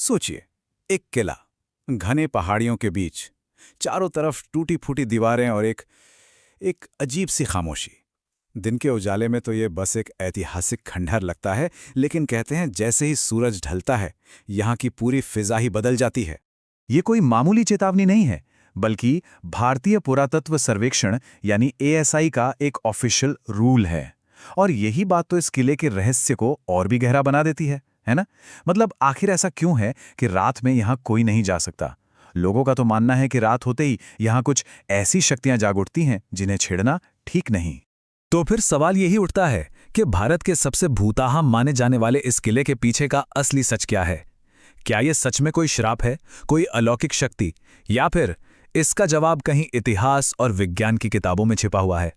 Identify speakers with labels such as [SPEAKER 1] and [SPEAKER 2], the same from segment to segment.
[SPEAKER 1] सोचिए, एक किला, घने पहाड़ियों के बीच, चारों तरफ टूटी फूटी दीवारें और एक अजीब सी खामोशी। दिन के उजाले में तो ये बस एक ऐतिहासिक खंडहर लगता है, लेकिन कहते हैं जैसे ही सूरज ढलता है, यहाँ की पूरी फिजा ही बदल जाती है।
[SPEAKER 2] ये कोई मामूली चेतावनी नहीं है, बल्कि भारतीय पुरातत्व सर्वेक्षण यानी ASI का एक ऑफिशियल रूल है। और यही बात तो इस किले के रहस्य को और भी गहरा बना देती है ना? मतलब आखिर ऐसा क्यों है कि रात में यहाँ कोई नहीं जा सकता? लोगों का तो मानना है कि रात होते ही यहाँ कुछ ऐसी शक्तियां जाग उठती हैं जिन्हें छेड़ना ठीक नहीं।
[SPEAKER 3] तो फिर सवाल यही उठता है कि भारत के सबसे भूताहा माने जाने वाले इस किले के पीछे का असली सच क्या है? क्या ये सच में कोई श्राप है, कोई अलौकिक शक्ति, या फिर इसका जवाब कहीं इतिहास और विज्ञान की किताबों में छिपा हुआ है?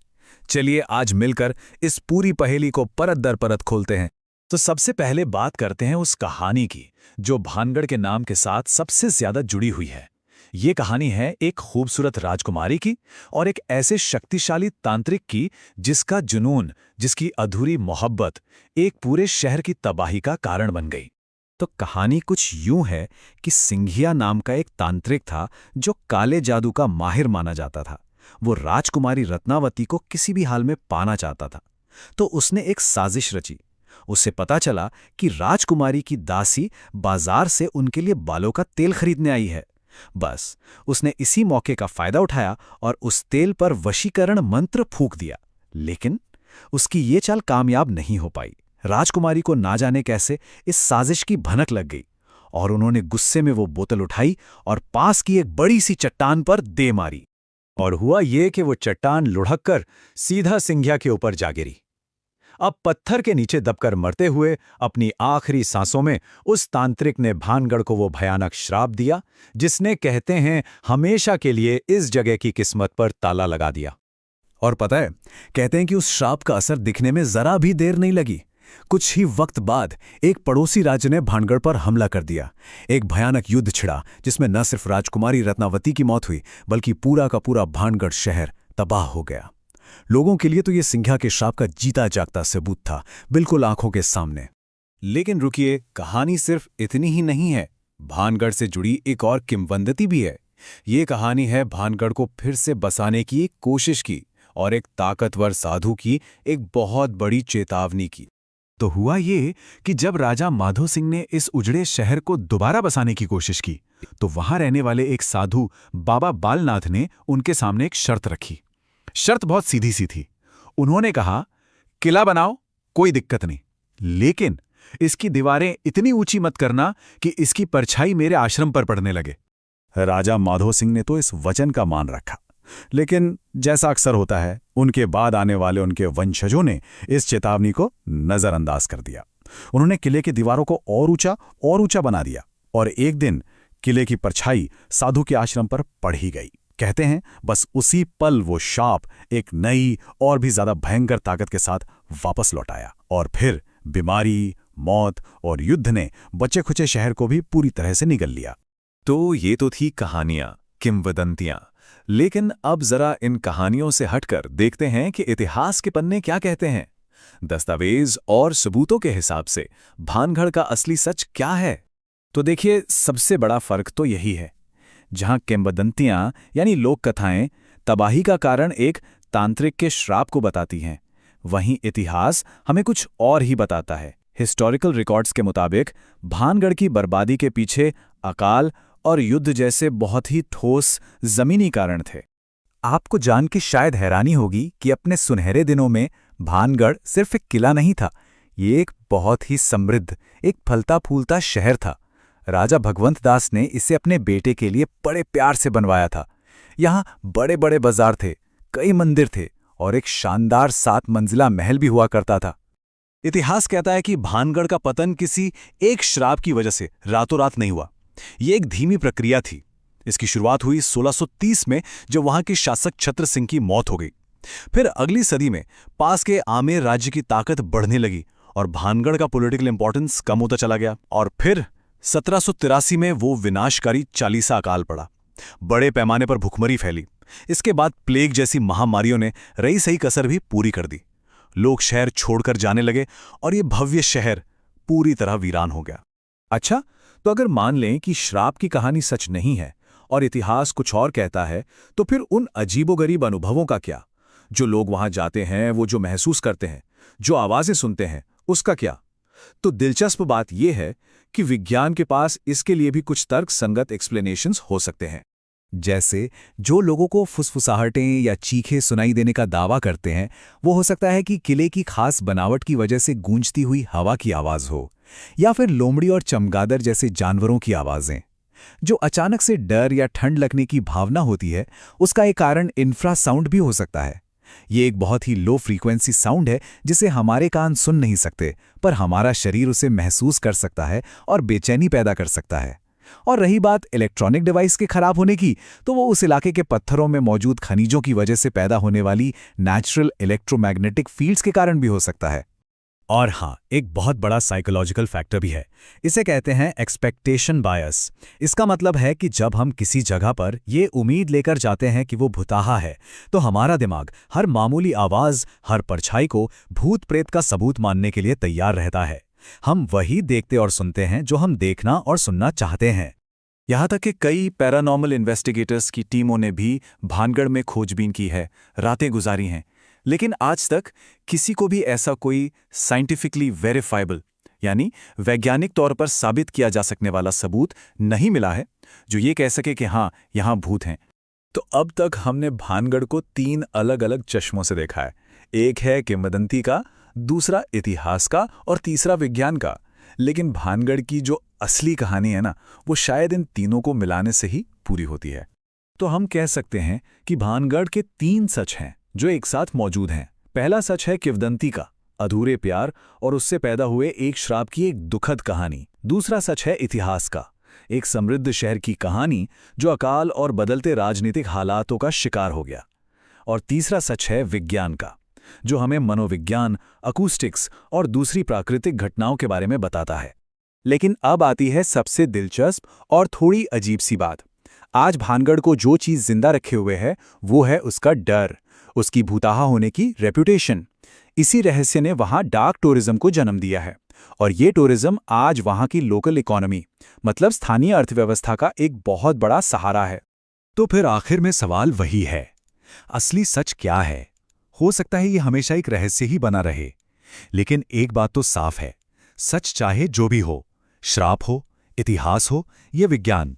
[SPEAKER 3] चलिए आज मिलकर इस पूरी पहेली को परत दर परत खोलते हैं।
[SPEAKER 2] तो सबसे पहले बात करते हैं उस कहानी की जो भानगढ़ के नाम के साथ सबसे ज्यादा जुड़ी हुई है। ये कहानी है एक खूबसूरत राजकुमारी की और एक ऐसे शक्तिशाली तांत्रिक की जिसका जुनून, जिसकी अधूरी मोहब्बत एक पूरे शहर की तबाही का कारण बन गई। तो कहानी कुछ यूं है कि सिंघिया नाम का एक तांत्रिक था जो काले जादू का माहिर माना जाता था। वो राजकुमारी रत्नावती को किसी भी हाल में पाना चाहता था, तो उसने एक साजिश रची। उसे पता चला कि राजकुमारी की दासी बाजार से उनके लिए बालों का तेल खरीदने आई है। बस उसने इसी मौके का फायदा उठाया और उस तेल पर वशीकरण मंत्र फूंक दिया। लेकिन उसकी ये चाल कामयाब नहीं हो पाई। राजकुमारी को ना जाने कैसे इस साजिश की भनक लग गई और उन्होंने गुस्से में वो बोतल उठाई और पास की एक बड़ी सी चट्टान पर दे मारी। और हुआ ये कि वो चट्टान लुढ़क कर सीधा सिंघिया के ऊपर जा गिरी। अब पत्थर के नीचे दबकर मरते हुए अपनी आखिरी सांसों में उस तांत्रिक ने भानगढ़ को वो भयानक श्राप दिया जिसने, कहते हैं, हमेशा के लिए इस जगह की किस्मत पर ताला लगा दिया।
[SPEAKER 3] और पता है, कहते हैं कि उस श्राप का असर दिखने में जरा भी देर नहीं लगी। कुछ ही वक्त बाद एक पड़ोसी राज्य ने भानगढ़ पर हमला कर दिया। एक भयानक युद्ध छिड़ा जिसमें न सिर्फ राजकुमारी रत्नावती की मौत हुई, बल्कि पूरा का पूरा भानगढ़ शहर तबाह हो गया। लोगों के लिए तो ये सिंघिया के श्राप का जीता जागता सबूत था, बिल्कुल आंखों के सामने।
[SPEAKER 1] लेकिन रुकिए, कहानी सिर्फ इतनी ही नहीं है। भानगढ़ से जुड़ी एक और किंवदंती भी है। ये कहानी है भानगढ़ को फिर से बसाने की एक कोशिश की और एक ताकतवर साधु की एक बहुत बड़ी चेतावनी की।
[SPEAKER 2] तो हुआ ये कि जब राजा माधो सिंह ने इस उजड़े शहर को दोबारा बसाने की कोशिश की, तो वहां रहने वाले एक साधु बाबा बालनाथ ने उनके सामने एक शर्त रखी। शर्त बहुत सीधी सी थी। उन्होंने कहा, किला बनाओ, कोई दिक्कत नहीं, लेकिन इसकी दीवारें इतनी ऊंची मत करना कि इसकी परछाई मेरे आश्रम पर पड़ने लगे।
[SPEAKER 1] राजा माधो सिंह ने तो इस वचन का मान रखा, लेकिन जैसा अक्सर होता है, उनके बाद आने वाले उनके वंशजों ने इस चेतावनी को नजरअंदाज कर दिया। उन्होंने किले की दीवारों को और ऊंचा बना दिया और एक दिन किले की परछाई साधु के आश्रम पर पड़ ही गई। कहते हैं बस उसी पल वो शाप एक नई और भी ज्यादा भयंकर ताकत के साथ वापस लौट आया और फिर बीमारी, मौत और युद्ध ने बचे खुचे शहर को भी पूरी तरह से निगल लिया।
[SPEAKER 2] तो ये तो थी कहानियां, किंवदंतियां। लेकिन अब जरा इन कहानियों से हटकर देखते हैं कि इतिहास के पन्ने क्या कहते हैं। दस्तावेज और सबूतों के हिसाब से भानगढ़ का असली सच क्या है?
[SPEAKER 3] तो देखिए, सबसे बड़ा फर्क तो यही है। जहां किंवदंतियां यानी लोक कथाएं तबाही का कारण एक तांत्रिक के श्राप को बताती हैं, वहीं इतिहास हमें कुछ और ही बताता है। हिस्टोरिकल रिकॉर्ड्स के मुताबिक भानगढ़ की बर्बादी के पीछे अकाल और युद्ध जैसे बहुत ही ठोस जमीनी कारण थे। आपको जान के शायद हैरानी होगी कि अपने सुनहरे दिनों में भानगढ़ सिर्फ एक किला नहीं था, ये एक बहुत ही समृद्ध, एक फलता फूलता शहर था। राजा भगवंत दास ने इसे अपने बेटे के लिए बड़े प्यार से बनवाया था। यहाँ बड़े बड़े बाजार थे, कई मंदिर थे और एक शानदार 7 मंजिला महल भी हुआ करता था।
[SPEAKER 2] इतिहास कहता है कि भानगढ़ का पतन किसी एक श्राप की वजह से रातों रात नहीं हुआ। ये एक धीमी प्रक्रिया थी। इसकी शुरुआत हुई 1630 में, जब वहां के शासक छत्र सिंह की मौत हो गई। फिर अगली सदी में पास के आमेर राज्य की ताकत बढ़ने लगी और भानगढ़ का पॉलिटिकल इंपॉर्टेंस कम होता चला गया। और फिर 1783 में वो विनाशकारी चालीसा अकाल पड़ा। बड़े पैमाने पर भुखमरी फैली। इसके बाद प्लेग जैसी महामारियों ने रही सही कसर भी पूरी कर दी। लोग शहर छोड़कर जाने लगे और ये भव्य शहर पूरी तरह वीरान हो गया।
[SPEAKER 3] अच्छा, तो अगर मान लें कि श्राप की कहानी सच नहीं है और इतिहास कुछ और कहता है, तो फिर उन अजीबोगरीब अनुभवों का क्या? जो लोग वहां जाते हैं, वो जो महसूस करते हैं, जो आवाजें सुनते हैं, उसका क्या? तो दिलचस्प बात यह है कि विज्ञान के पास इसके लिए भी कुछ तर्कसंगत एक्सप्लेनेशंस हो सकते हैं। जैसे जो लोगों को फुसफुसाहटें या चीखें सुनाई देने का दावा करते हैं, वो हो सकता है कि किले की खास बनावट की वजह से गूंजती हुई हवा की आवाज हो, या फिर लोमड़ी और चमगादड़ जैसे जानवरों की आवाजें। जो अचानक से डर या ठंड लगने की भावना होती है, उसका एक कारण इंफ्रासाउंड भी हो सकता है। ये एक बहुत ही लो फ्रीक्वेंसी साउंड है जिसे हमारे कान सुन नहीं सकते, पर हमारा शरीर उसे महसूस कर सकता है और बेचैनी पैदा कर सकता है। और रही बात इलेक्ट्रॉनिक डिवाइस के खराब होने की, तो वो उस इलाके के पत्थरों में मौजूद खनिजों की वजह से पैदा होने वाली नेचुरल इलेक्ट्रोमैग्नेटिक फील्ड्स के कारण भी हो सकता है।
[SPEAKER 2] और हाँ, एक बहुत बड़ा साइकोलॉजिकल फैक्टर भी है। इसे कहते हैं एक्सपेक्टेशन बायस। इसका मतलब है कि जब हम किसी जगह पर ये उम्मीद लेकर जाते हैं कि वो भुताहा है, तो हमारा दिमाग हर मामूली आवाज़, हर परछाई को भूत प्रेत का सबूत मानने के लिए तैयार रहता है। हम वही देखते और सुनते हैं जो हम देखना और सुनना चाहते हैं।
[SPEAKER 3] यहाँ तक कि कई पैरानॉर्मल इन्वेस्टिगेटर्स की टीमों ने भी भानगढ़ में खोजबीन की है, रातें गुजारी हैं, लेकिन आज तक किसी को भी ऐसा कोई साइंटिफिकली वेरीफाइबल, यानी वैज्ञानिक तौर पर साबित किया जा सकने वाला सबूत नहीं मिला है जो ये कह सके कि हाँ, यहाँ भूत हैं। तो अब तक हमने भानगढ़ को 3 अलग-अलग चश्मों से देखा है। एक है किंवदंती का, दूसरा इतिहास का और तीसरा विज्ञान का। लेकिन भानगढ़ की जो असली कहानी है ना, वो शायद इन तीनों को मिलाने से ही पूरी होती है। तो हम कह सकते हैं कि भानगढ़ के 3 सच हैं जो एक साथ मौजूद हैं। पहला सच है किंवदंती का, अधूरे प्यार और उससे पैदा हुए एक श्राप की एक दुखद कहानी। दूसरा सच है इतिहास का, एक समृद्ध शहर की कहानी जो अकाल और बदलते राजनीतिक हालातों का शिकार हो गया। और तीसरा सच है विज्ञान का, जो हमें मनोविज्ञान, अकूस्टिक्स और दूसरी प्राकृतिक घटनाओं के बारे में बताता है। लेकिन अब आती है सबसे दिलचस्प और थोड़ी अजीब सी बात। आज भानगढ़ को जो चीज़ जिंदा रखे हुए है, वो है उसका डर, उसकी भूताहा होने की रेपुटेशन। इसी रहस्य ने वहां डार्क टूरिज्म को जन्म दिया है, और ये टूरिज्म आज वहां की लोकल इकोनॉमी, मतलब स्थानीय अर्थव्यवस्था का एक बहुत बड़ा सहारा है।
[SPEAKER 2] तो फिर आखिर में सवाल वही है, असली सच क्या है? हो सकता है ये हमेशा एक रहस्य ही बना रहे, लेकिन एक बात तो साफ है, सच चाहे जो भी हो, श्राप हो, इतिहास हो या विज्ञान,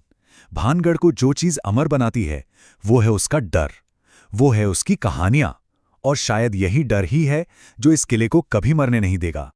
[SPEAKER 2] भानगढ़ को जो चीज अमर बनाती है वो है उसका डर, वो है उसकी कहानियां, और शायद यही डर ही है जो इस किले को कभी मरने नहीं देगा।